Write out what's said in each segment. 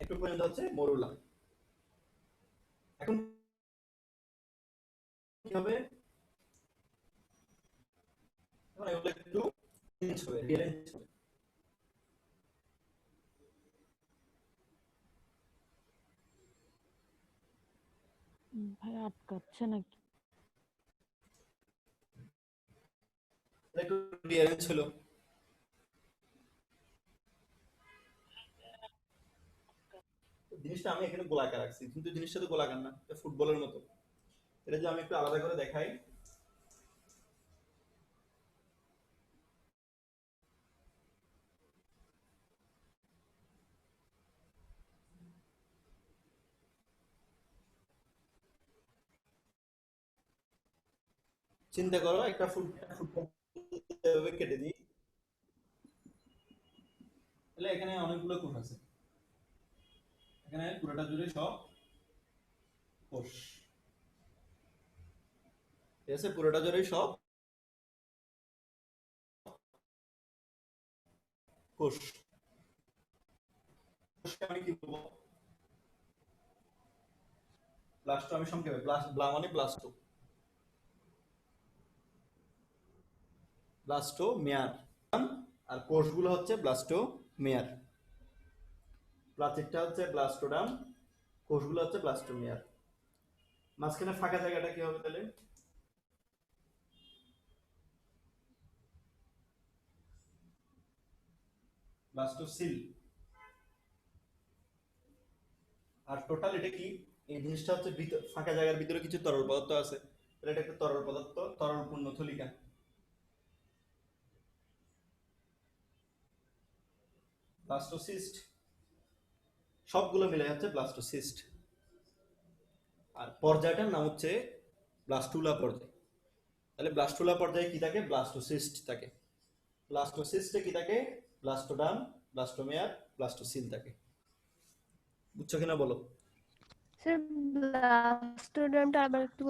একটু পর্যন্ত হচ্ছে মরুলা। এখন কি হবে, এখন এগুলো একটু চেঞ্জ হবে, রিঅ্যারেঞ্জ হবে। ভাই আটকাচ্ছে নাকি? একটু রিঅ্যারেঞ্জ হলো। জিনিসটা আমি এখানে গোলাকার রাখছি, কিন্তু জিনিসটা তো গোলাকার না, এটা ফুটবলের মতো। এটা যদি আমি একটু আলাদা করে দেখাই, চিন্তা করো একটা ফুটবল এভাবে কেটে দিই, তাহলে এখানে অনেকগুলো কোষ আছে, এখানে পুরোটা জুড়ে সব কোষ, ঠিক আছে, পুরোটা জুড়ে সব কোষ। কোষকে আমি কি বলবো, ব্লাস্টো, আমি সংক্ষেপে ব্লা মানে ব্লাস্টো, ব্লাস্টো মেয়ার। আর কোষগুলো হচ্ছে ব্লাস্টো মেয়ার, প্রাচীরটা হচ্ছে ব্লাস্টোডাম, কোষগুলো হচ্ছে ব্লাস্টোমিয়ার। মাঝখানে ফাঁকা জায়গাটা কি হবে তাহলে, ব্লাস্টোসিল। আর টোটাল এটা কি, এই জিনিসটা হচ্ছে ফাঁকা জায়গার ভিতরে কিছু তরল পদার্থ আছে, তাহলে এটা একটা তরল পদার্থ, তরল পূর্ণ থলিকা। ব্লাস্টোসিস্ট, সবগুলো মিলে হচ্ছে ব্লাস্টোসিস্ট। আর পর্যায়টার নাম হচ্ছে ব্লাস্টুলা পর্যায়। তাহলে ব্লাস্টুলা পর্যায়ে কি থাকে, ব্লাস্টোসিস্ট থাকে। ব্লাস্টোসিস্টে কি থাকে, ব্লাস্টোডাম, ব্লাস্টোমেয়ার, ব্লাস্টোসিল থাকে। বুঝছো কিনা বলো। স্যার ব্লাস্টোডার্মটা আবার একটু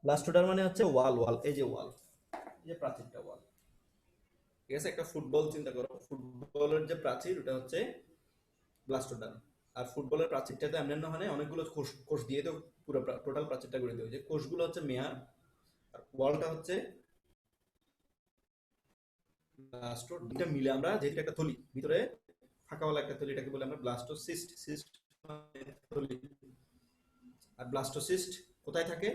ব্লাস্টোডার মানে হচ্ছে ওয়াল, ওয়াল এই যে ওয়াল, এই যে প্রাচীরটা ওয়াল, ঠিক আছে। একটা ফুটবল চিন্তা করো, ফুটবলের যে প্রাচীর ওটা হচ্ছে ব্লাস্টোডার। আর ফুটবলের প্রাচীরটাতে এমন না হয় অনেকগুলো কোষ, কোষ দিয়ে তো পুরো টোটাল প্রাচীরটা গড়ে দেয়, যে কোষগুলো হচ্ছে মেয়ার, আর ওয়ালটা হচ্ছে ব্লাস্টো। দুইটা মিলে আমরা যেহেতু একটা থলি ভিতরে ফাঁকাওয়ালা একটা থলি, এটাকে বলে আমরা ব্লাস্টোসিস্ট। সিস্ট মানে থলি। আর ব্লাস্টোসিস্ট কোথায় থাকে,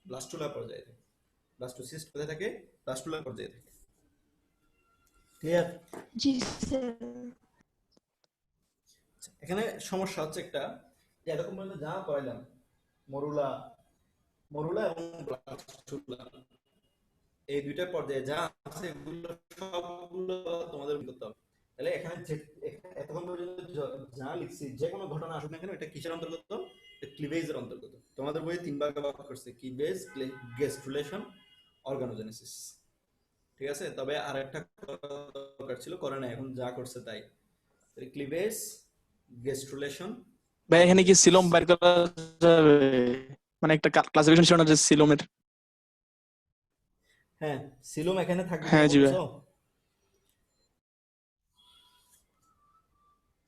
ব্লাস্টুলা পর্যায়ে থাকে। ব্লাস্টোসিস্ট কোথায় থাকে, ব্লাস্টুলা পর্যায়ে থাকে। ক্লিয়ার। জি স্যার। এখানে সমস্যা হচ্ছে একটা, যে এরকম পর্যন্ত যা পড়াইলাম, মরুলা, মরুলা এবং ব্লাস্টুলা, এই দুইটা পর্যায়ে যা আছে এগুলো সবগুলো তোমাদের করতে হবে। তাহলে এখানে এতক্ষণ পর্যন্ত যা লিখছি, যে কোনো ঘটনা আসুক না কেন, এটা কিসের অন্তর্গত, ক্লিভেজের অন্তর্গত। তোমাদের বইয়ে তিন ভাগে ভাগ করছে, ক্লিভেজ, গেস্টুলেশন, অর্গানোজেনেসিস, ঠিক আছে। তবে আর একটা দরকার ছিল, করে না, এখন যা করছে তাই। ক্লিভেজ, গেস্টুলেশন, ভাই এখানে কি অর্গানোজেনেসিস। সিলোম বের করা যাবে? মানে একটা ক্লাসিফিকেশন ছিল না যে সিলোমের? হ্যাঁ, সিলোম এখানে থাকবে কেন হ্যাঁ জি ভাই। বলছো,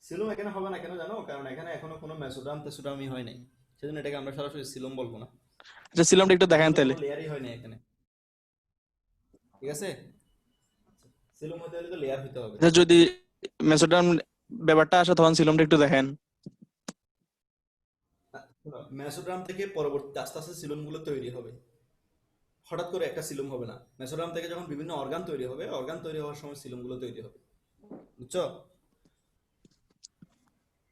সিলোম এখানে হবে না কেন জানো, কারণ এখানে এখনো কোনো মেসোডাম টেসোডামই হয় নাই, সেজন্য এটাকে আমরা সরাসরি সিলোম বলবো না। আচ্ছা সিলোমটা একটু দেখান সিলোমের তাহলে। কোনো লেয়ারই হয় না এখানে, ঠিক আছে। সিলোম হতে হলে তো লেয়ার হতে হবে। আচ্ছা যদি মেসোডার্ম ব্যাপারটা আসে তখন সিলোমটা একটু দেখেন। মেসোড্রাম থেকে পরবর্তী আস্তে আস্তে সিলোম গুলো তৈরি হবে, হঠাৎ করে একটা সিলোম হবে না। মেসোড্রাম থেকে যখন বিভিন্ন অর্গান তৈরি হবে, অর্গান তৈরি হওয়ার সময় সিলোম গুলো তৈরি হবে, বুঝছো।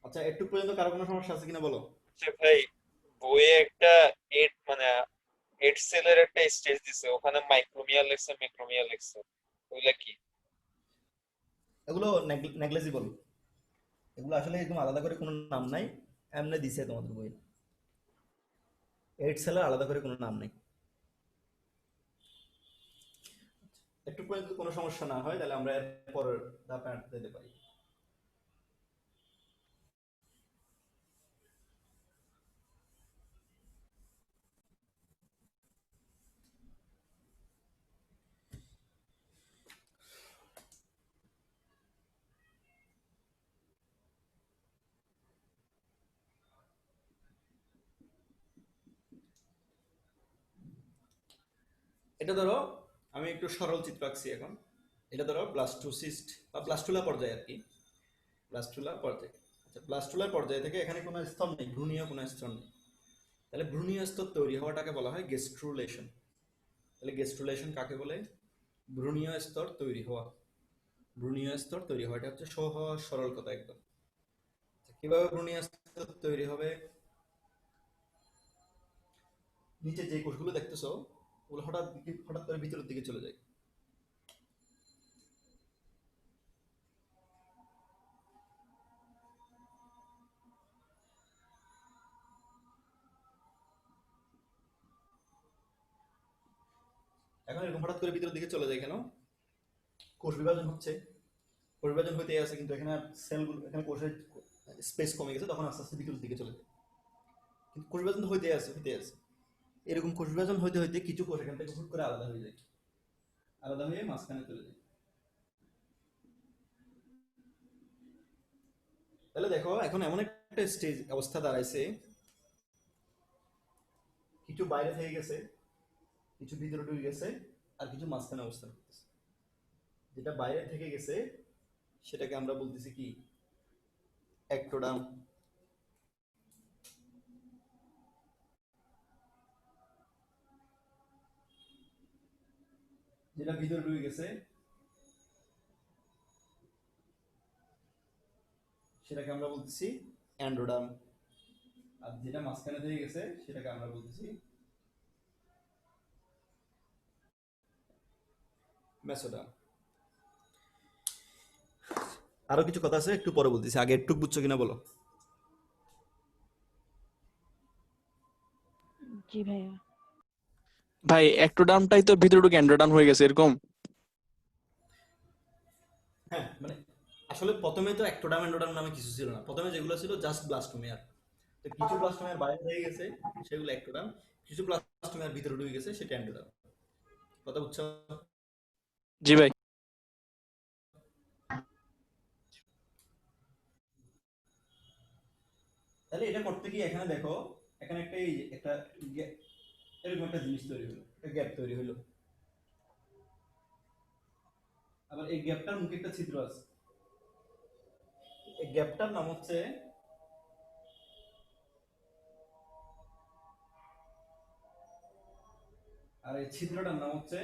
আচ্ছা, একটু পর্যন্ত কারো কোনো সমস্যা আছে কিনা বলো। যে ভাই বইয়ে একটা এইট মানে এইট সেলের একটা স্টেজ দিছে, ওখানে মাইক্রোমিয়া লেখছে ম্যাক্রোমিয়া লেখছে, ওইগুলা কি? এগুলো নেগলেজিবল, এগুলো আসলে একদম আলাদা করে কোনো নাম নাই, এমনি দিছে তোমাদের বই, এইট সেলের আলাদা করে কোনো নাম নেই। একটু পর্যন্ত কোনো সমস্যা না হয়, তাহলে আমরা এর পরের ধাপে যেতে পারি। এটা ধরো আমি একটু সরল চিত্র আঁকছি এখন। এটা ধরো ব্লাস্টোসিস্ট বা ব্লাস্টুলা পর্যায়ে আর কি, ব্লাস্টুলা পর্যায়ে। আচ্ছা, ব্লাস্টুলার পর্যায়ে থেকে এখানে কোনো স্তর নেই, ভ্রূণীয় কোনো স্তর নেই। তাহলে ভ্রূণীয় স্তর তৈরি হওয়াটাকে বলা হয় গেস্ট্রুলেশন। তাহলে গেস্ট্রুলেশন কাকে বলে? ভ্রূণীয় স্তর তৈরি হওয়া। ভ্রূণীয় স্তর তৈরি হওয়া, এটা হচ্ছে সহজ সরল কথা একদম। আচ্ছা, কিভাবে ভ্রূণীয় স্তর তৈরি হবে? নিচে যে কোষগুলো দেখতেছো ওগুলো হঠাৎ করে ভিতরের দিকে চলে যায়। এখন এরকম হঠাৎ করে ভিতরের দিকে চলে যায় কেন? কোষ বিভাজন হচ্ছে, কোষ বিভাজন হইতে আছে, কিন্তু এখানে সেলগুলো, এখানে কোষের স্পেস কমে গেছে, তখন আস্তে আস্তে ভিতরের দিকে চলে যায়। কিন্তু কোষ বিভাজন তো হইতে আছে। এরকম কোষ বিভাজন হইতে হইতে কিছু কোষ এখান থেকে হুট করে আলাদা হয়ে যায়, আলাদা হয়ে মাঝখানে চলে যায়। তাহলে দেখো এখন এমন একটা স্টেজ অবস্থা দাঁড়াইছে, কিছু বাইরে থেকে গেছে, কিছু ভিতরে ঢুকে গেছে, আর কিছু মাঝখানে অবস্থান করতেছে। যেটা বাইরে থেকে গেছে সেটাকে আমরা বলতেছি কি? অ্যাক্টোডার্ম। যেটা ভিতরে ঢুকে গেছে সেটাকে আমরা বলতেছি অ্যান্ড্রোডার্ম। আর যেটা মাঝখানে থেকে গেছে সেটাকে আমরা বলতেছি মেসোডার্ম। আরো কিছু কথা আছে, একটু পরে বলতেছি, আগে একটু বুঝছো কিনা বলো। জি ভাইয়া। ভাই অ্যাক্টোডার্মটাই তো ভিতরে ঢুকে অ্যান্ড্রোডার্ম হয়ে গেছে এরকম। হ্যাঁ, মানে আসলে প্রথমে তো অ্যাক্টোডার্ম অ্যান্ড্রোডার্ম নামে কিছু ছিল না, প্রথমে যেগুলো ছিল জাস্ট ব্লাস্টোমিয়ার। তো কিছু ব্লাস্টোমিয়ার বাইরে হয়ে গেছে, সেগুলো অ্যাক্টোডার্ম। কিছু ব্লাস্টোমিয়ার ভিতরে ঢুকে গেছে, সেটা অ্যান্ড্রোডার্ম। কথা বুঝছো? জি ভাই। তাহলে এটা করতে গিয়ে এখানে দেখো, এখানে একটা একটা এরকম একটা জিনিস তৈরি হলো, একটা গ্যাপ তৈরি হলো। আবার এই গ্যাপটার মুখে একটা ছিদ্র আছে। এই গ্যাপটার নাম হচ্ছে, আর এই ছিদ্রটার নাম হচ্ছে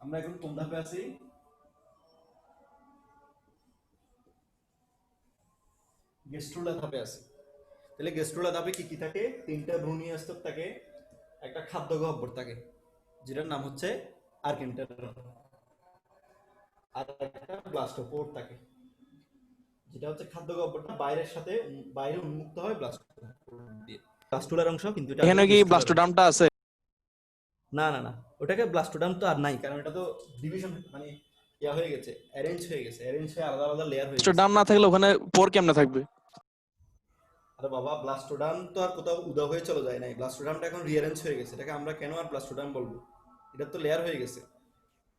আমরা এখন কোন ধাপে আছি? গেস্ট্রুলা ধাপে আছি। তাহলে গেস্ট্রুলা ধাপে কি কি থাকে? তিনটা ভ্রূণীয় স্তর থাকে, একটা খাদ্য গহ্বর থাকে যেটার নাম হচ্ছে আর্কেন্টারন, আর একটা ব্লাস্টোপোর থাকে যেটা হচ্ছে খাদ্য গহ্বরটা বাইরের সাথে বাইরে উন্মুক্ত হয় ব্লাস্টোপোর দিয়ে। ব্লাস্টুলার অংশ, কিন্তু এটা এখানে আসলে কি গেস্ট্রুলার অংশ। ব্লাস্টোডার্মটা আছে? না না না, ওটাকে ব্লাস্টোডার্ম তো আর নাই, কারণ এটা তো ডিভিশন, মানে ইয়া হয়ে গেছে, অ্যারেঞ্জ হয়ে আলাদা আলাদা লেয়ার হয়ে গেছে। ব্লাস্টোডার্ম না থাকলে ওখানে পোর কেমনে থাকবে? আরে বাবা, ব্লাস্টোডার্ম তো আর কোথাও উদা হয়ে চলে যায় নাই, ব্লাস্টোডার্মটা এখন রিঅ্যারেঞ্জ হয়ে গেছে। এটাকে আমরা কেন আর ব্লাস্টোডার্ম বলবো? এটা তো লেয়ার হয়ে গেছে।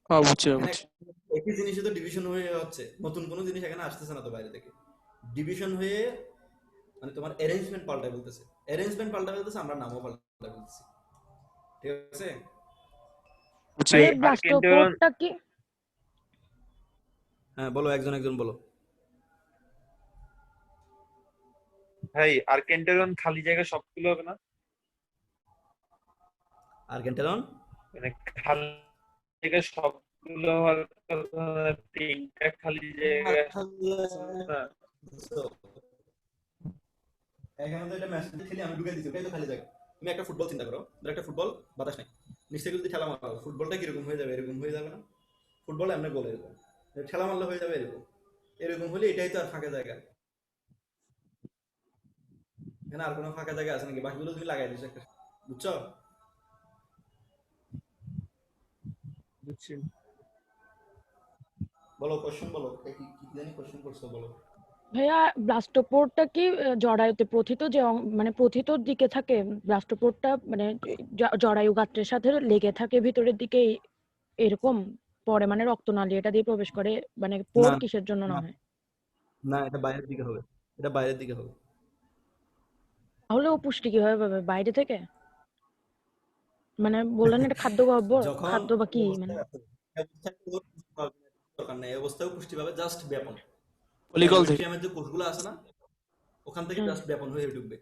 বুঝছি এখানে বুঝছি। একই জিনিসে তো ডিভিশন হয়ে হচ্ছে, নতুন কোনো জিনিস এখানে আসতেছে না তো বাইরে থেকে। ডিভিশন হয়ে মানে তোমার অ্যারেঞ্জমেন্ট পাল্টায় বলতেছে, আমরা নামও পাল্টায় বলতেছি। ঠিক আছে? বুঝছি ভাই ভাই। আর্কেন্টেরন, ব্লাস্টোপোরটা কি? হ্যাঁ বলো, একজন একজন বলো। ভাই আর্কেন্টেরন খালি জায়গা সবগুলো হবে না? আর্কেন্টেরন মানে খালি জায়গা সবগুলো হওয়ার কথা না, তিনটা খালি জায়গা আছে না? এখানে তো এটা ম্যাচ খেলি আমি ঢুকে দিচ্ছি, ওটাই তো খালি জায়গা। তুমি একটা ফুটবল চিন্তা করো, ধরো একটা ফুটবল, বাতাস নাই, নিচ থেকে যদি ঠেলা মারো ফুটবলটা কিরকম হয়ে যাবে? এরকম হয়ে যাবে না? ফুটবল এমনি গোল, এরকম ঠেলা মারলে হয়ে যাবে এরকম। এরকম হলে এটাই তো আর ফাঁকা জায়গা। এখানে আর কোনো ফাঁকা জায়গা আছে নাকি? বাকিগুলো তুমি লাগাই দিচ্ছ একটা। বুঝছো? বুঝছি। বলো, কোশ্চেন বলো, কি কি জানি কোশ্চেন করছো, বলো। ভাইয়া ব্লাস্টোপোরটা কি জরায়ুতে প্রথিত যে মানে প্রথিতর দিকে থাকে ব্লাস্টোপোরটা, মানে জরায়ু গাত্রের সাথে লেগে থাকে ভিতরের দিকে এরকম, পরে মানে রক্তনালী এটা দিয়ে প্রবেশ করে, মানে পোর না কিসের জন্য না না হয়? না, এটা বাইরের দিকে হবে। এটা বাইরের দিকে হবে। তাহলে ও পুষ্টি কিভাবে পাবে বাইরে থেকে? মানে বললেন এটা খাদ্য গহ্বর, যখন খাদ্য বা এই কি মানে? অবস্থায় আছে, এই অবস্থায় পুরো পুষ্টি পাবে না, দরকার নেই। এই অবস্থায় পুষ্টি পাবে জাস্ট ব্যাপন। পলিকল থেকে। এন্ডোমেট্রিয়ামের যে কোষগুলো আছে না, ওখান থেকে হ্যাঁ জাস্ট ব্যাপন হয়ে ঢুকবে।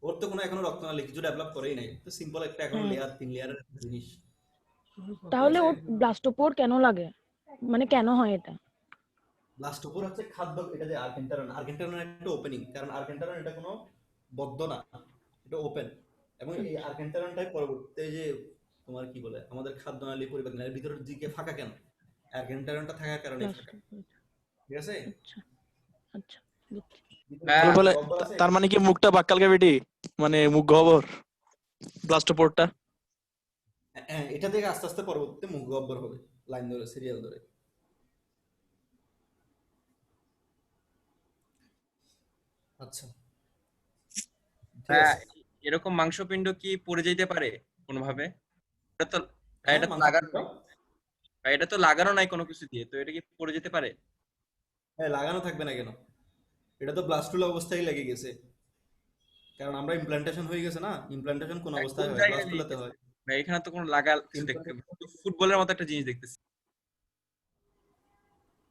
ওর তো কোনো এখনো রক্তনালী কিছু ডেভেলপ করেই নাই, তো সিম্পল একটা এখনো হ্যাঁ। লেয়ার, 3 লেয়ারের জিনিস। ঠিক তাহলে আছে। ওর ব্লাস্টোপোর কেন লাগে? মানে কেন হয় এটা? ব্লাস্টোপোর হচ্ছে খাদ্য, এটা যে আর্কেন্টারন, আর্কেন্টারন একটা ওপেনিং, কারণ আর্কেন্টারন এটা কোনো বদ্ধ না, এটা ওপেন। এবং এই আচ্ছা, আর্কেন্টারনটাই পরবর্তীতে যে তোমার কি বলে আমাদের খাদ্যনালী পরিপাক নালীর ভিতরের দিকে ফাঁকা কেন, আর্কেন্টারনটা থাকার কারণেই ফাঁকা। ব্লাস্টোপোর। ঠিক আছে। আচ্ছা, আচ্ছা, বুঝছি। ভিতরে তার হ্যাঁ, বলে গহ্বর আছে। তার মানে কি মুখটা বাক্কাল ক্যাভিটি, মানে মুখ গহ্বর, ব্লাস্টোপোর্টটা। হ্যাঁ, এটা থেকে আস্তে আস্তে পরবর্তীতে মুখ গহ্বর হবে, লাইন ধরে, সিরিয়াল ধরে। আচ্ছা, ঠিক হ্যাঁ, আছে। এরকম মাংসপিণ্ড কি পড়ে যেতে পারে কোনোভাবে? এটা তো হ্যাঁ, এটা তো লাগানো মাংসপিণ্ড। নাই। এটা তো লাগানো নাই কোনো কিছু দিয়ে, তো এটা কি পড়ে যেতে পারে? হ্যাঁ, লাগানো থাকবে না কেন? এটা তো ব্লাস্টুলা অবস্থায় লেগে গেছে, কারণ আমরা ইমপ্লান্টেশন হয়ে গেছে না। ইমপ্লান্টেশন কোন কোন অবস্থায় হয়? জায়গায় ব্লাস্টুলাতে লেগেছে? হয়। ভাই এখানে তো কোনো লাগা কিছু দেখতে ইমপ্লান্টেশন, ফুটবলের মতো একটা জিনিস দেখতেছি।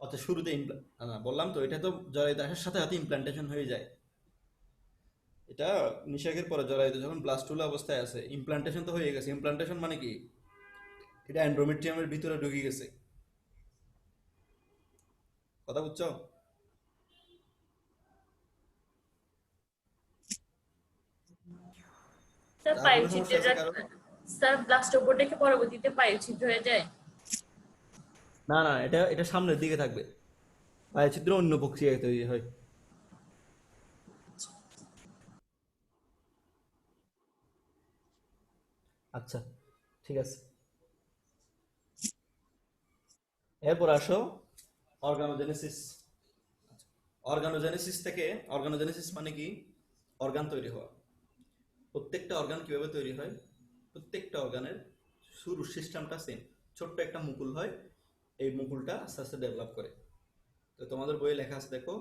আচ্ছা শুরুতে না, বললাম তো এটা তো জরায়ুতে আসার সাথে সাথে ইমপ্লান্টেশন হয়ে যায়। এটা নিষেকের পরে জরায়ুতে যখন ব্লাস্টুলা অবস্থায় আছে, ইমপ্লান্টেশন তো হয়ে গেছে। ইমপ্লান্টেশন মানে কি? এটা এন্ডোমেট্রিয়ামের ভিতরে ঢুকে গেছে। কথা বুঝছো? স্যার আর কোনো সমস্যা আছে পাইলছিদ্রের কারো? স্যার ব্লাস্টোপোরটা কি পরবর্তীতে পাইলছিদ্র হয়ে যায়? না না, এটা এটা সামনের দিকে থাকবে। বায়ুছিদ্র অন্য প্রক্রিয়ায় তৈরি হয়। আচ্ছা, ঠিক আছে। এরপর আসো অর্গানোজেনেসিস। অর্গানোজেনেসিস থেকে, অর্গানোজেনেসিস মানে কি? অর্গান তৈরি হওয়া। প্রত্যেকটা অর্গান কিভাবে তৈরি হয়? প্রত্যেকটা অর্গানের শুরুর সিস্টেমটা সেম। ছোট্ট একটা মুকুল হয়, এই মুকুলটা আস্তে আস্তে ডেভেলপ করে। তো তোমাদের বইয়ে লেখা আছে দেখো,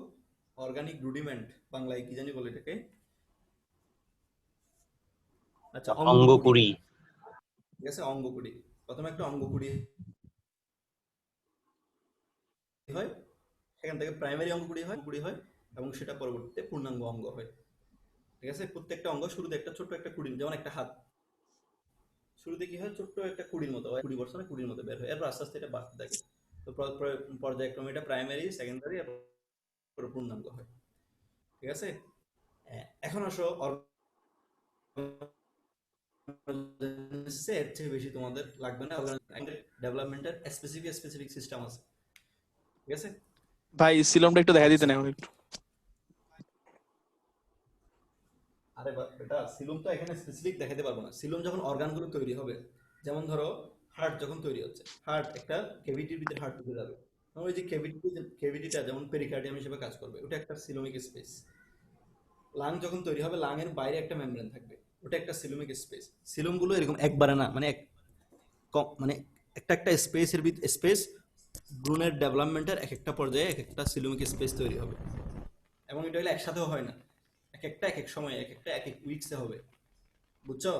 অর্গানিক রুডিমেন্ট, বাংলায় কি জানি বলে এটাকে। আচ্ছা, অঙ্গকুড়ি। অঙ্গকুড়ি। ঠিক আছে, অঙ্গকুড়ি। প্রথমে একটা অঙ্গকুড়ি হয়, সেখান থেকে প্রাইমারি অঙ্গকুড়ি হয় এবং সেটা পরবর্তীতে পূর্ণাঙ্গ অঙ্গ হয়। ঠিক আছে। প্রত্যেকটা অঙ্গ শুরুতে একটা ছোট্ট একটা কুড়ি, যেমন একটা হাত, শুরুতে কি হয় ছোট্ট একটা কুড়ির মতো হয়, 20 বছরে কুড়ির মতো বের হয়, এরপর আস্তে আস্তে এটা বাড়তে থাকে। তো পর্যায়ক্রমে এটা প্রাইমারি, সেকেন্ডারি, এরপর পূর্ণাঙ্গ হয়। ঠিক আছে। এখন আসো এর চেয়ে বেশি তোমাদের লাগবে না। ডেভেলপমেন্টের স্পেসিফিক স্পেসিফিক সিস্টেম আছে। ঠিক আছে। ভাই সিলমটা একটু দেখা দিতেন আচ্ছা, এখন একটু। আরে বেটা, সিলুম তো এখানে স্পেসিফিক দেখাতে পারবো না। সিলুম যখন অর্গানগুলো তৈরি হবে, যেমন ধরো হার্ট যখন তৈরি হচ্ছে, হার্ট একটা কেভিটির ভিতরে হার্ট ঢুকে যাবে, ওই যে কেভিটিটা যেমন পেরিকার্ডিয়াম হিসেবে কাজ করবে, ওটা একটা সিলোমিক স্পেস। লাং যখন তৈরি হবে, লাং এর বাইরে একটা মেমব্রেন থাকবে, ওটা একটা সিলোমিক স্পেস। সিলোম গুলো এরকম একবারে না, মানে মানে একটা একটা স্পেসের স্পেস, ব্রুনের ডেভেলপমেন্টের এক একটা পর্যায়ে এক একটা সিলোমিক স্পেস তৈরি হবে। এবং এটা হলে একসাথেও হয় না, এক একটা এক এক সময়, এক একটা এক এক উইকসে হবে। বুঝছো?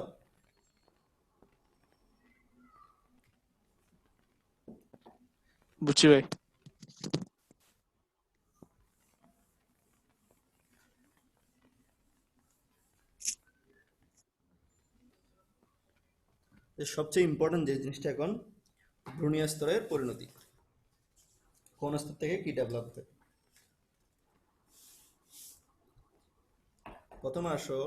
বুঝছি ভাই। সবচেয়ে ইম্পর্টেন্ট যে জিনিসটা এখন, ভ্রূণীয় স্তরের পরিণতি, কোন স্তর থেকে কি ডেভেলপ হয়। প্রথমে আসো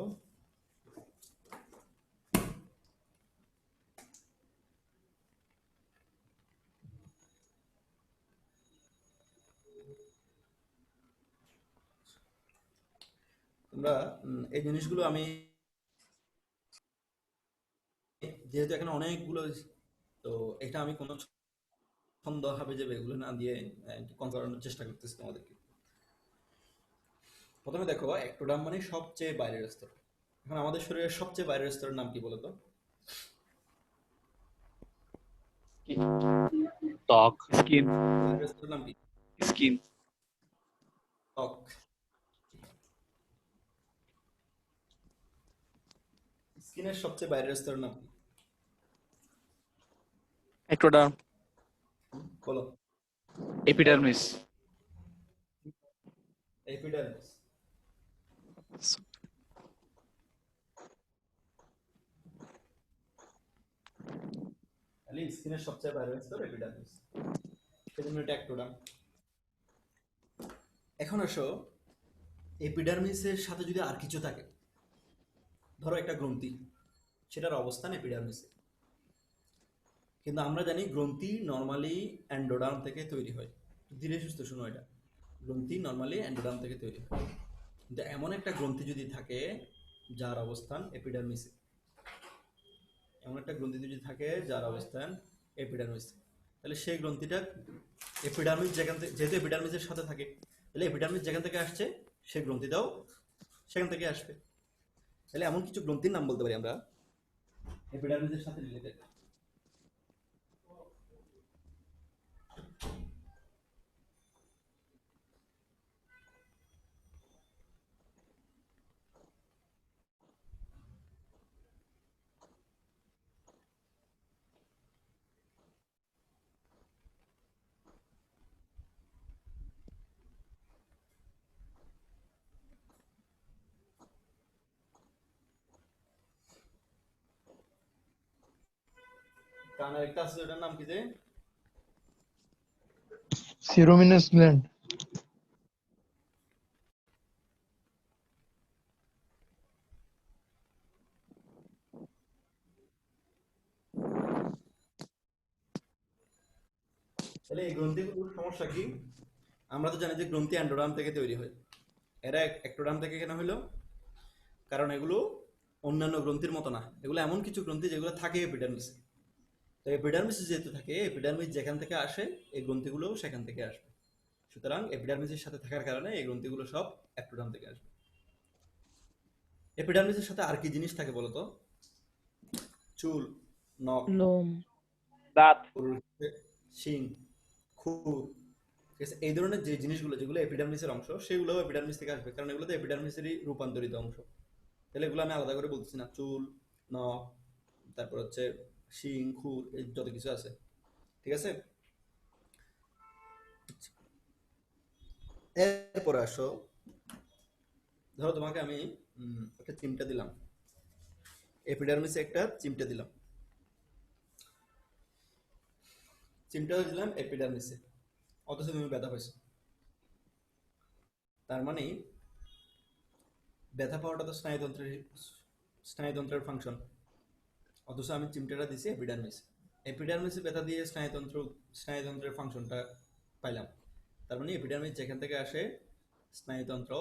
তোমরা, এই জিনিসগুলো আমি, যেহেতু এখানে অনেকগুলো, তো এটা আমি কোনো ছন্দ হবে যে এগুলো না দিয়ে কম করানোর চেষ্টা করতেছি তোমাদেরকে। প্রথমে দেখো, একটোডাম মানে সবচেয়ে বাইরের স্তর। এখন আমাদের শরীরের সবচেয়ে বাইরের স্তরের নাম কি বলতো? ত্বক। স্কিন। বাইরের স্তরের নাম কি? স্কিন। ত্বক। স্কিনের সবচেয়ে বাইরের স্তরের নাম কি? एक्टोडार्म। বলো। এপিডার্মিস। এপিডার্মিস। তাহলে স্কিনের সবচেয়ে বাইরের স্তর এপিডার্মিস, সেজন্য এটা একটোডার্ম। এখন আসো, এপিডার্মিসের সাথে যদি আর কিছু থাকে, ধরো একটা গ্রন্থি, সেটার অবস্থান এপিডার্মিসে। কিন্তু আমরা জানি গ্রন্থি নর্মালি অ্যান্ডোডার্ম থেকে তৈরি হয়। ধীরে সুস্থ শোনো, এটা গ্রন্থি নর্মালি অ্যান্ডোডার্ম থেকে তৈরি হয়। কিন্তু এমন একটা গ্রন্থি যদি থাকে যার অবস্থান এপিডার্মিসে, এমন একটা গ্রন্থি যদি থাকে যার অবস্থান এপিডার্মিসে, তাহলে সেই গ্রন্থিটা এপিডার্মিস যেখান থেকে, যেহেতু এপিডার্মিসের সাথে থাকে, তাহলে এপিডার্মিস যেখান থেকে আসছে সেই গ্রন্থিটাও সেখান থেকে আসবে। তাহলে এমন কিছু গ্রন্থির নাম বলতে পারি আমরা এপিডার্মিসের সাথে রিলেটেড। কানের একটা আছে, ওটার নাম কি যে? সিরোমিনাস গ্ল্যান্ড। তাহলে এই গ্রন্থিগুলোর সমস্যা কি? আমরা তো জানি যে গ্রন্থি অ্যান্ডোডার্ম থেকে তৈরি হয়, এরা একটোডার্ম থেকে কেন হইলো? কারণ এগুলো অন্যান্য গ্রন্থির মতো না, এগুলো এমন কিছু গ্রন্থি যেগুলো থাকে এপিডার্মিসে। তো এপিডার্মিসে যেহেতু থাকে, এপিডার্মিস যেখান থেকে আসে এই গ্রন্থিগুলো সেখান থেকে আসবে। সুতরাং এপিডার্মিসের সাথে থাকার কারণে এই গ্রন্থিগুলো সব একটোডার্ম থেকে আসবে। এপিডার্মিসের সাথে আর কি জিনিস থাকে বলতো? চুল, নখ, লোম। দাঁত। শিং, খুর, ঠিক আছে? এই ধরনের যে জিনিসগুলো যেগুলো এপিডার্মিসের অংশ, সেগুলো এপিডার্মিস থেকে আসবে, কারণ এগুলো তো এপিডার্মিসেরই রূপান্তরিত অংশ। তাহলে এগুলো আমি আলাদা করে বলতেছি না, চুল, নখ, তারপর হচ্ছে শিং, খুর, এই যত কিছু আছে, ঠিক আছে? এরপরে আসো, ধরো তোমাকে আমি একটা চিমটা দিলাম, এপিডার্মিসে একটা চিমটা দিলাম, চিমটা দিলাম এপিডার্মিসে, অথচ তুমি ব্যথা পাইছো। তার মানে ব্যথা পাওয়াটা তো স্নায়ুতন্ত্রের ফাংশন, অথচ আমি চিমটাটা দিছি এপিডার্মিসে। এপিডার্মিসে ব্যথা দিয়ে স্নায়ুতন্ত্রের ফাংশনটা পাইলাম। তার মানে এপিডার্মিস যেখান থেকে আসে স্নায়ুতন্ত্র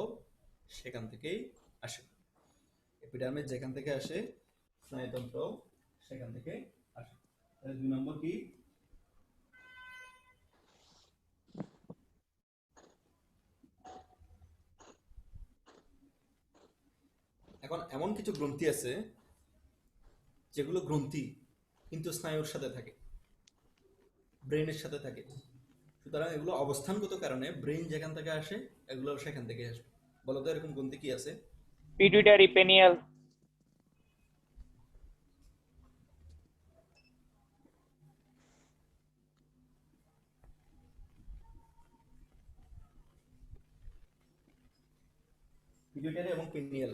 সেখান থেকেই আসে। এপিডার্মিস যেখান থেকে আসে স্নায়ুতন্ত্র সেখান থেকে আসে। তাহলে 2 নম্বর কি? এখন এমন কিছু গ্রন্থি আছে যেগুলো গ্রন্থি কিন্তু স্নায়ুর সাথে থাকে, ব্রেনের সাথে থাকে। সুতরাং এগুলো অবস্থানগত কারণে ব্রেন যেখান থেকে আসে এগুলো সেখান থেকে আসবে। বলো তো এরকম গ্রন্থি কি আছে? পিটুইটারি, পেনিয়াল। পিটুইটারি এবং পিনিয়াল,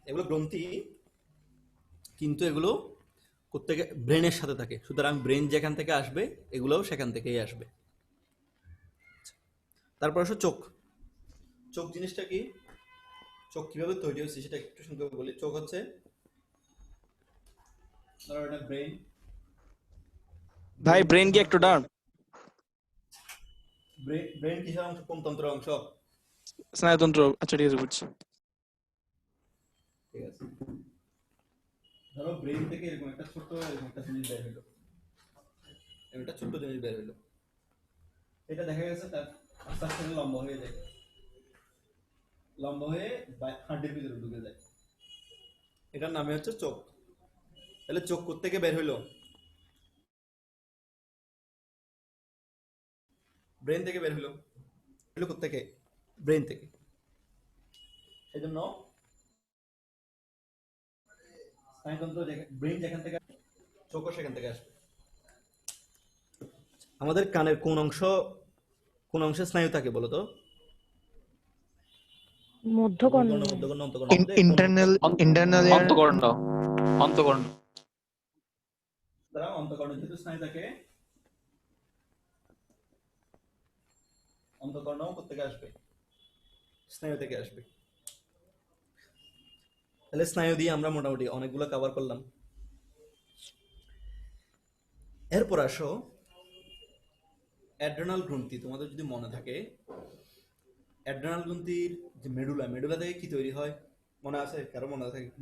এগুলো গ্রন্থি কিন্তু এগুলো প্রত্যেকে ব্রেনের সাথে থাকে। সুতরাং ব্রেন যেখান থেকে আসবে এগুলোও সেখান থেকেই আসবে। তারপর আসো চোখ। চোখ জিনিসটা কি? চোখ কিভাবে তৈরি হয়েছে সেটা একটু সংক্ষেপে বলি। চোখ হচ্ছে, ধরো এটা ব্রেন। भाई ब्रेन की एक्टोडार्म। ব্রেন কিসের অংশ? কোন তন্ত্রের অংশ? स्नायुतंत्र। अच्छा ठीक है বুঝছি। ঠিক আছে, ধরো ব্রেন থেকে এরকম একটা ছোট্ট এরকম একটা জিনিস বের হলো, এরকম একটা ছোট্ট জিনিস বের হলো, এটা দেখা গেছে তার আস্তে আস্তে লম্বা হয়ে যায়, লম্বা হয়ে হাড্ডির ভিতরে ঢুকে যায়। এটার নামে হচ্ছে চোখ। তাহলে চোখ কোত্থেকে বের হইলো? ব্রেন থেকে বের হইলো। হইলো কোত্থেকে? ব্রেন থেকে। সেজন্য স্নায়ুতন্ত্র ব্রেন যেখান থেকে, চোখও সেখান থেকে আসবে। আমাদের কানের কোন অংশে স্নায়ু থাকে বলো তো? মধ্যকর্ণ। মূলকর্ণ, মধ্যকর্ণ, অন্তকর্ণ মধ্যে কোন Internal ear. অন্তকর্ণ অন্তকর্ণ দ্বারা অন্তকর্ণে যেহেতু স্নায়ু থাকে, অন্তকর্ণ থেকে আসবে, স্নায়ু থেকে আসবে। তাহলে স্নায়ু দিয়ে আমরা মোটামুটি অনেকগুলো কভার করলাম। এরপর আসো অ্যাড্রেনাল গ্রন্থি। তোমাদের যদি মনে থাকে, অ্যাড্রেনাল গ্রন্থির যে মেডুলা থেকে কি তৈরি হয় মনে আছে? কারো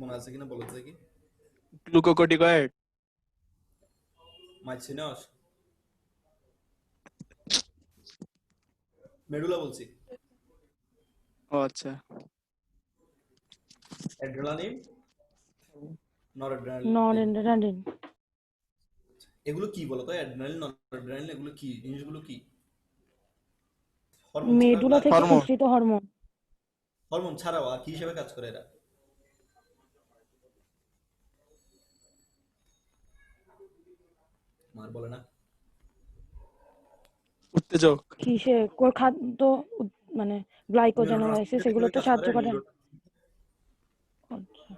মনে আছে কিনা বলো তো দেখি। গ্লুকোকর্টিকয়েড। মাইসিনাস, মেডুলা বলছি। ও আচ্ছা। Adrenaline, noradrenaline, noradrenaline. এগুলো কি বলতো? অ্যাড্রেনালিন, নরঅ্যাড্রেনালিন, এগুলো কি জিনিসগুলো? কি হরমোন? মেডুলা থেকে হরমোন। সৃষ্ট হরমোন। হরমোন ছাড়াও আর কি হিসেবে কাজ করে এরা? মার বলে না। উত্তেজক। কিসে খাদ্য মানে গ্লাইকোজেনোলাইসিস এগুলোতে সাহায্য করে। আচ্ছা।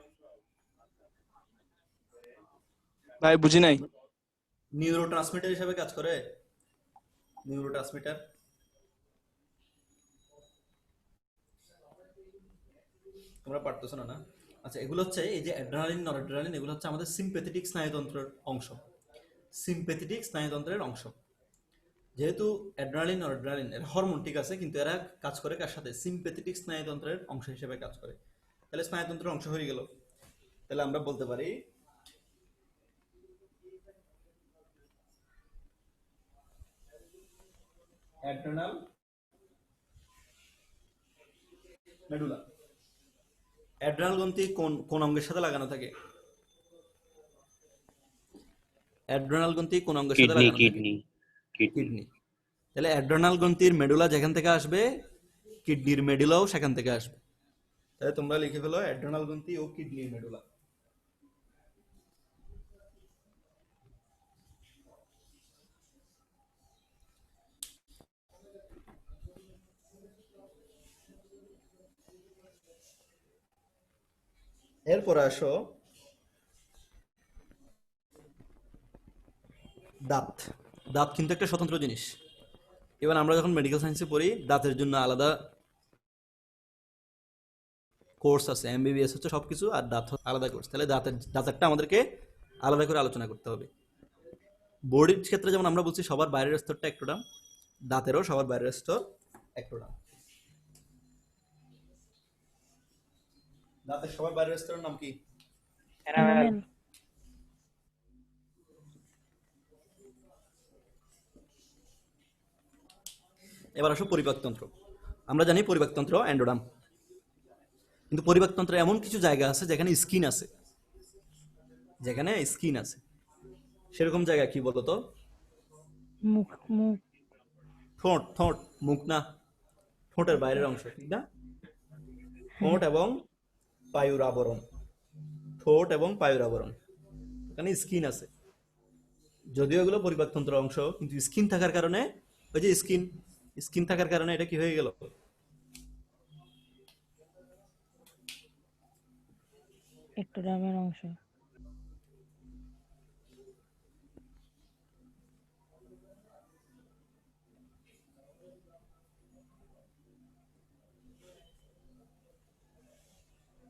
ভাই বুঝি নাই। নিউরোট্রান্সমিটার হিসেবে কাজ করে। নিউরোট্রান্সমিটার তোমরা পারতেছো না? আচ্ছা, এগুলো হচ্ছে এই যে অ্যাড্রেনালিন, নরঅ্যাড্রেনালিন, এগুলো হচ্ছে আমাদের সিম্প্যাথেটিক স্নায়ুতন্ত্রের অংশ। সিম্প্যাথেটিক স্নায়ুতন্ত্রের অংশ। যেহেতু অ্যাড্রেনালিন, নরঅ্যাড্রেনালিন এর হরমোন ঠিক আছে, কিন্তু এরা কাজ করে কার সাথে? সিম্প্যাথেটিক স্নায়ুতন্ত্রের অংশ হিসেবে কাজ করে। তাহলে স্নায়ুতন্ত্রের অংশ হয়ে গেল। তাহলে আমরা বলতে পারি অ্যাড্রেনাল মেডুলা। অ্যাড্রেনাল গ্রন্থি কোন অঙ্গের সাথে লাগানো থাকে? অ্যাড্রেনাল গ্রন্থি কোন অঙ্গের সাথে লাগানো থাকে? কিডনি। তাহলে অ্যাড্রেনাল গ্রন্থির মেডুলা যেখান থেকে আসবে, কিডনির মেডুলাও সেখান থেকে আসবে। তাহলে তোমরা লিখে ফেলো অ্যাড্রেনাল গ্রন্থি ও কিডনির মেডুলা। এরপরে আসো দাঁত। দাঁত কিন্তু একটা স্বতন্ত্র জিনিস। এবার আমরা যখন মেডিকেল সায়েন্সে পড়ি, দাঁতের জন্য আলাদা কোর্স আছে, এমবিবিএস হচ্ছে সবকিছু, আর দাঁত আলাদা কোর্স। তাহলে দাঁতেরটা আমাদেরকে আলাদা করে আলোচনা করতে হবে। বডির ক্ষেত্রে যেমন আমরা বলছি সবার বাইরের স্তরটা একটোডাম, দাঁতেরও সবার বাইরের স্তর একটোডাম। দাঁতের সবার বাইরের স্তরের নাম কি? এনামেল। এবার আসো পরিপাকতন্ত্র। আমরা জানি পরিপাকতন্ত্র এন্ডোডাম, কিন্তু পরিপাকতন্ত্রে এমন কিছু জায়গা আছে যেখানে স্কিন আছে, সেরকম জায়গা কি বলতো? মুখ। ঠোঁট, মুখ না, ঠোঁটের বাইরের অংশ, ঠিক না? ঠোঁট এবং পায়ুর আবরণ, এখানে স্কিন আছে। যদিও এগুলো পরিপাকতন্ত্রের অংশ, কিন্তু স্কিন থাকার কারণে, ওই যে স্কিন থাকার কারণে এটা কি হয়ে গেল? একটোডার্মের অংশ।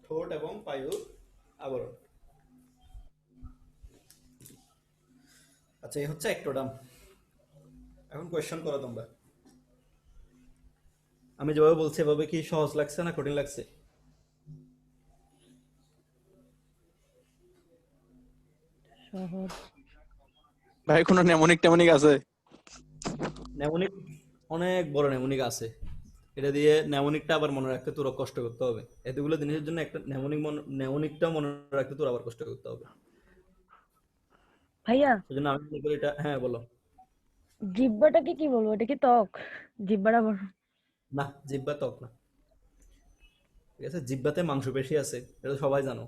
ঠোঁট এবং পায়ুর আবরণ। আচ্ছা, এই হচ্ছে একটোডাম। এখন কোয়েশ্চেন করো তোমরা। আমি যেভাবে বলছি এভাবে কি সহজ লাগছে না কঠিন লাগছে? সহজ। ভাই কোনো নেমোনিক আছে? নেমোনিক, অনেক বড় নেমোনিক আছে। এটা দিয়ে নেমোনিকটা আবার মনে রাখতে তোর কষ্ট করতে হবে। এতগুলো জিনিসের জন্য একটা নেমোনিকটা মনে রাখতে তোর আবার কষ্ট করতে হবে। ভাইয়া, সেজন্য আমি মনে করি এটা, হ্যাঁ বলো। জিহ্বাটাকে কি বলবো? এটা কি ত্বক? জিহ্বাটা বড়। না, জিহ্বা ত্বক না। ঠিক আছে, জিহ্বাতে মাংসপেশি আছে, এটা তো সবাই জানো।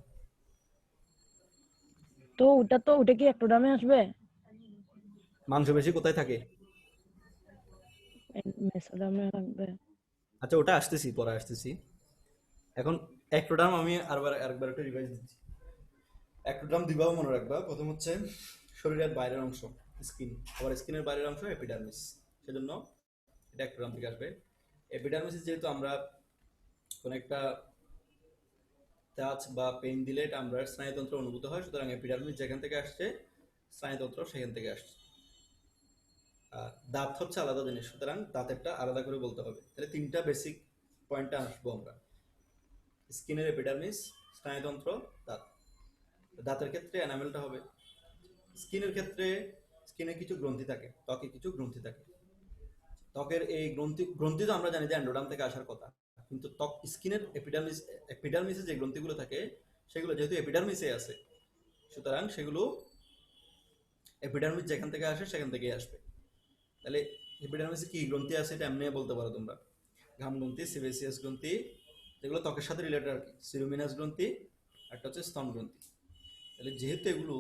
তো ওটা কি একটোডামে আসবে? মাংসপেশি কোথায় থাকে? মেসোডামে থাকবে। আচ্ছা ওটা আসতেছি, পরে আসতেছি। এখন অ্যাক্টোডার্ম আমি আরেকবার একটা রিভাইজ দিচ্ছি। অ্যাক্টোডার্ম দুইভাবে মনে রাখবা। প্রথম হচ্ছে শরীরের বাইরের অংশ, স্কিন, আবার স্কিনের বাইরের অংশ এপিডার্মিস। সেজন্য এটা অ্যাক্টোডার্ম থেকে আসবে। এপিডার্মিস যেহেতু আমরা কোন একটা টাচ বা পেইন দিলে এটা আমরা স্নায়ুতন্ত্র অনুভূত হয়, সুতরাং এপিডার্মিস যেখান থেকে আসছে স্নায়ুতন্ত্র সেখান থেকে আসছে। আর দাঁত হচ্ছে আলাদা জিনিস, সুতরাং দাঁতেরটা আলাদা করে বলতে হবে। তাহলে তিনটা বেসিক পয়েন্টে আসবো আমরা: স্কিনের এপিডার্মিস, স্নায়ুতন্ত্র, দাঁত। দাঁতের ক্ষেত্রে এনামেলটা হবে। স্কিনের ক্ষেত্রে স্কিনে কিছু গ্রন্থি থাকে, ত্বকে কিছু গ্রন্থি থাকে। ত্বকের এই গ্রন্থি তো আমরা জানি যে অ্যান্ডোডার্ম থেকে আসার কথা, কিন্তু ত্বক স্কিনের এপিডার্মিসে যে গ্রন্থিগুলো থাকে সেগুলো যেহেতু এপিডার্মিসে আছে, সুতরাং সেগুলো এপিডার্মিস যেখান থেকে আসে সেখান থেকেই আসবে। তাহলে এপিডার্মিসে কি গ্রন্থি আছে এটা এমনি বলতে পারো তোমরা: ঘাম গ্রন্থি, সিবেসিয়াস গ্রন্থি, যেগুলো ত্বকের সাথে রিলেটেড আর কি, সিরোমিনাস গ্রন্থি, একটা হচ্ছে স্তন গ্রন্থি। তাহলে যেহেতু এগুলো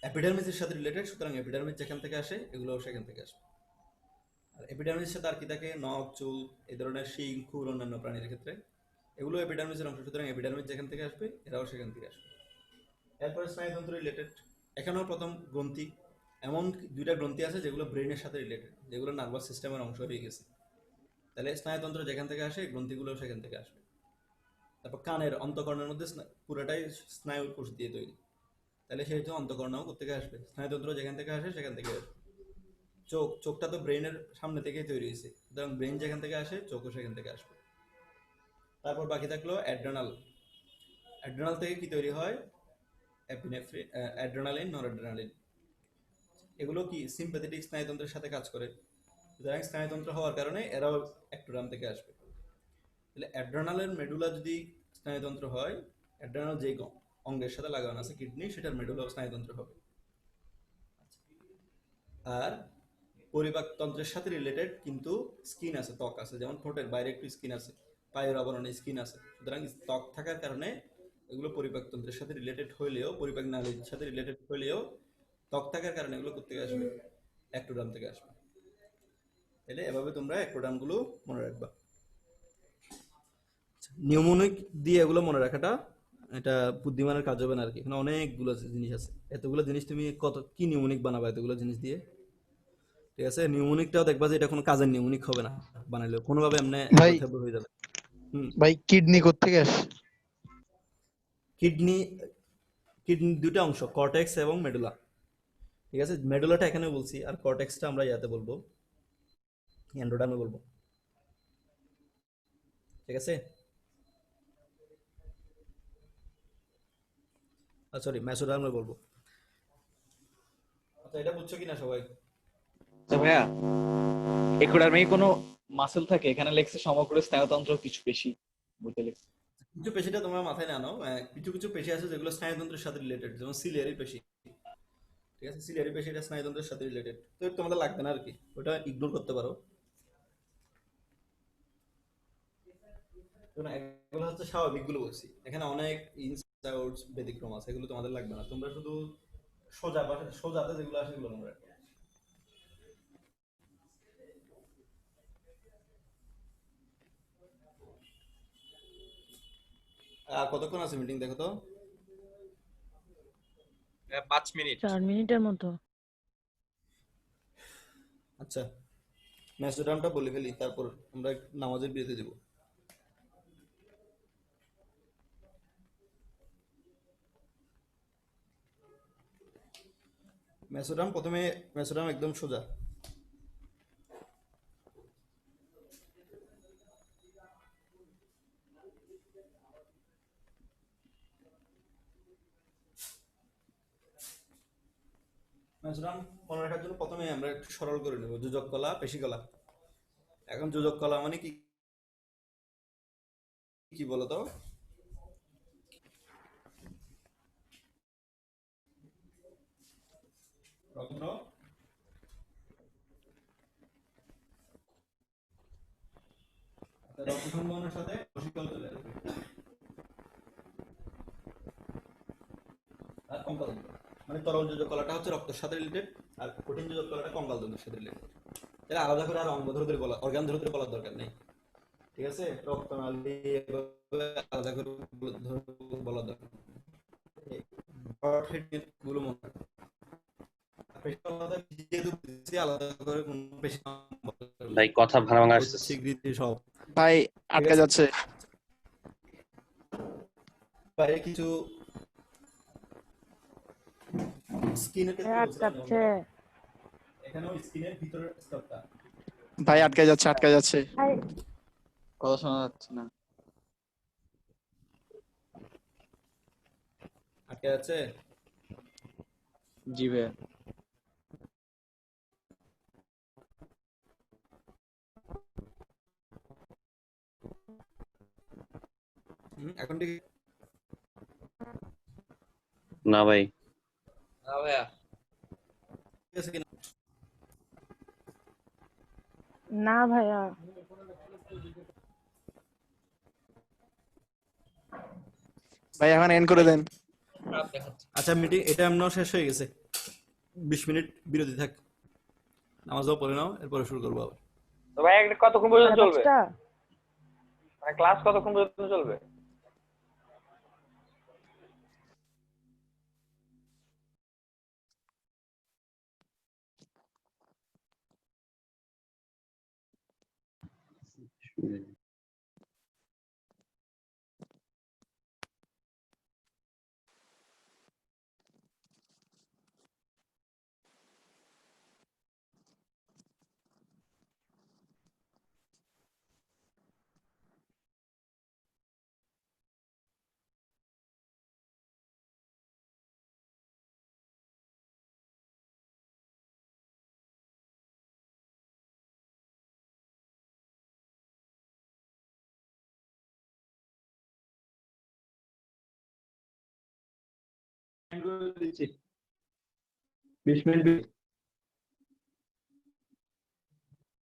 এপিডার্মিসের সাথে রিলেটেড, সুতরাং এপিডার্মিস যেখান থেকে আসে এগুলো সেখান থেকে আসবে। আর এপিডার্মিসের সাথে আর কি থাকে? নখ, চুল, এই ধরনের শিং, খুর, অন্যান্য প্রাণীর ক্ষেত্রে এগুলো এপিডার্মিসের অংশ, সুতরাং এপিডার্মিস যেখান থেকে আসবে এরাও সেখান থেকে আসবে। এরপরে স্নায়ুতন্ত্র রিলেটেড, এখানেও প্রথম গ্রন্থি, এমন দুইটা গ্রন্থি আছে যেগুলো ব্রেনের সাথে রিলেটেড, যেগুলো নার্ভাস সিস্টেমের অংশ হয়ে গেছে। তাহলে স্নায়ুতন্ত্র যেখান থেকে আসে গ্রন্থিগুলো সেখান থেকে আসবে। তারপর কানের অন্তঃকর্ণের মধ্যে পুরোটাই স্নায়ুর কোষ দিয়ে তৈরি, তাহলে সেহেতু অন্তঃকর্ণও কোত্থেকে আসবে? স্নায়ুতন্ত্র যেখান থেকে আসে সেখান থেকে আসবে। চোখটা তো ব্রেনের সামনে থেকেই তৈরি হয়েছে, সুতরাং ব্রেন যেখান থেকে আসে চোখও সেখান থেকে আসবে। তারপর বাকি থাকলো অ্যাড্রেনাল। অ্যাড্রেনাল থেকে কি তৈরি হয়? অ্যাপিনেফ্রিন, অ্যাড্রেনালিন, নরঅ্যাড্রেনালিন। এগুলো কি সিম্প্যাথেটিক স্নায়ুতন্ত্রের সাথে কাজ করে, সুতরাং স্নায়ুতন্ত্র হওয়ার কারণে এরাও অ্যাক্টোডার্ম থেকে আসবে। তাহলে অ্যাড্রেনালের মেডুলা যদি স্নায়ুতন্ত্র হয়, অ্যাড্রেনাল যে অঙ্গের সাথে লাগানো আছে কিডনি, সেটার মেডুলা স্নায়ুতন্ত্র হবে। আর পরিপাকতন্ত্রের সাথে রিলেটেড কিন্তু স্কিন আছে, ত্বক আছে, যেমন ঠোঁটের বাইরে একটু স্কিন আছে, পায়ের আবরণে স্কিন আছে, সুতরাং ত্বক থাকার কারণে এগুলো পরিপাকতন্ত্রের সাথে রিলেটেড হইলেও, পরিপাক নালীর সাথে রিলেটেড হইলেও ত্বক থাকার কারণে এগুলো কোথেকে আসবে? অ্যাক্টোডার্ম থেকে আসবে। তাহলে এভাবে তোমরা অ্যাক্টোডার্ম গুলো মনে রাখবা। নিউমোনিক দিয়ে এগুলো মনে রাখাটা এটা বুদ্ধিমানের কাজ হবে না আর কি। এখানে অনেকগুলো জিনিস আছে, এতগুলো জিনিস তুমি কি নিউমোনিক বানাবা এতগুলো জিনিস দিয়ে? ঠিক আছে, নিউমোনিকটাও দেখবা যে এটা কোনো কাজের নিউমোনিক হবে না, বানাইলেও কোনোভাবে এমনি ভাই এবড়ো হয়ে যাবে। হুম। ভাই কিডনি কোত্থেকে আসে? কিডনি, কিডনি দুটো অংশ, কর্টেক্স এবং মেডুলা। ঠিক আছে, মেডুলাটা এখানে বলছি, আর কর্টেক্সটা আমরা ইয়াতে বলবো, এন্ডোডার্মে বলবো। ঠিক আছে, সরি মেসোডার্মে বলবো। আচ্ছা এটা বুঝছো কিনা সবাই? আচ্ছা ভাইয়া, একুডার্মে কোনো মাসেল থাকে? এখানে লেখছে সমগ্র স্নায়ুতন্ত্র কিছু পেশি বলতে লেখছে। কিছু পেশিটা তোমরা মাথায় না নাও, কিছু কিছু পেশি আছে যেগুলো স্নায়ুতন্ত্রের সাথে রিলেটেড, যেমন সিলিয়ারি পেশি। ঠিক আছে, সিলিয়ারি পেশি এটা স্নায়ুতন্ত্রের সাথে রিলেটেড, তো তোমাদের লাগবে না আর কি, ওটা ইগনোর করতে পারো। তো না, এগুলো হচ্ছে স্বাভাবিক গুলো বলছি, এখানে অনেক ইনস আউটস ব্যতিক্রম আছে, এগুলো তোমাদের লাগবে না, তোমরা শুধু সোজাতে যেগুলো আসে সেগুলো মনে রাখবে। আর কতক্ষণ আছে মিটিং দেখো তো? 5 মিনিট। 4 মিনিটের মতো। আচ্ছা, ম্যাসোডামটা বলে ফেলি, তারপর আমরা নামাজের বিরতি দেব। প্রথমে মেসোডাম একদম সোজা। মেসোডাম মনে রাখার জন্য প্রথমে আমরা একটু সরল করে নেব, যোজক কলা, পেশি কলা। এখন যোজক কলা মানে কি কি বলতো? রত্ন, রক্ত সংবহনের সাথে রসিকল চলে আসবে আর কঙ্কালতন্ত্র মানে তরল যোজক কলাটা হচ্ছে রক্তের সাথে রিলেটেড আর কঠিন যোজক কলাটা কঙ্কালতন্ত্রের সাথে রিলেটেড তাহলে আলাদা করে আর অঙ্গ ধরে বলা অর্গান ধরে বলার দরকার নেই ঠিক আছে রক্তনালী আলাদা করে বলার দরকার নেই গুলো মনে রাখো আলাদা করে কোন পেশি ভাই কথা ভাঙা ভাঙা আসতেছে স্বীকৃতি সব ভাই আটকে যাচ্ছে বাইরে কিছু স্কিনের আটকাচ্ছে এখানেও স্কিনের ভিতরের স্তরটা ভাই আটকে যাচ্ছে কথা শোনা যাচ্ছে না। আটকে আছে জি ভাইয়া। এখন ঠিক না ভাই না ভাইয়া। আছে কিনা না ভাইয়া ভাই এখন এন্ড করে দেন আচ্ছা মিটিং এটা এমনও শেষ হয়ে গেছে 20 মিনিট বিরতি থাক নামাজও পড়ে নাও এরপরে শুরু করবো আবার তো ভাই একটা কতক্ষণ পর্যন্ত সাড়ে চলবে? পাঁচটা? মানে ক্লাস কতক্ষণ পর্যন্ত চলবে? দিচ্ছি 20 মিনিট